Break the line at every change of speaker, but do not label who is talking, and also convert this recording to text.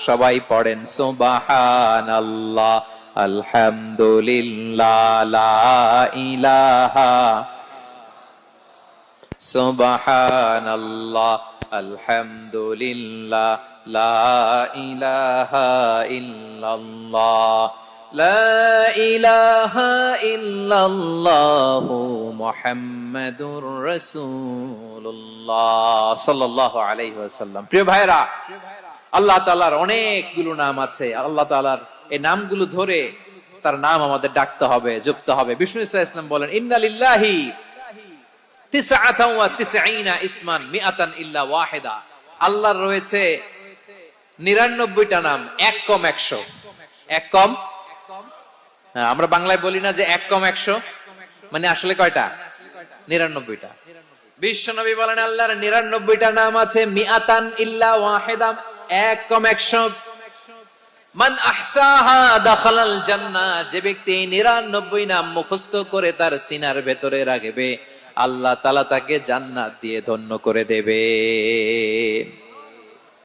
সবাই পড়েন সুবহানাল্লাহ, আলহামদুলিল্লাহ, লা ইলাহা, সুবহানাল্লাহ, আলহামদুলিল্লাহ, লা ইলাহা ইল্লাল্লাহ, লা ইলাহা ইল্লাল্লাহু মুহাম্মাদুর রাসূলুল্লাহ সাল্লাল্লাহু আলাইহি ওয়াসাল্লাম। প্রিয় ভাইরা, আল্লাহ তাআলার অনেকগুলো নাম আছে। আল্লাহ তাআলার এই নামগুলো ধরে তার নাম আমাদের ডাকতে হবে, জপতে হবে। বিষ্ণু ইসলাম বলেন, ইন্না লিল্লাহি তিসআতান ওয়া তিসঈনা ইসমান মিআতান ইল্লা ওয়াহিদা। আল্লাহর রয়েছে 99টা নাম, এক কম 100। এক কম, আমরা বাংলায় বলি না যে এক কম 100, মানে আসলে কয়টা? 99টা। বিশ্বনবী বলেন, আল্লাহর 99টা নাম আছে, মিআতান ইল্লা ওয়াহিদা, এক কম 100। মান আহসাহা দাখালাল জান্নাহ, যে ব্যক্তি 99 নাম মুখস্থ করে তার সিনার ভেতরে রাখবে, আল্লাহ তাআলা তাকে জান্নাত দিয়ে ধন্য করে দেবে।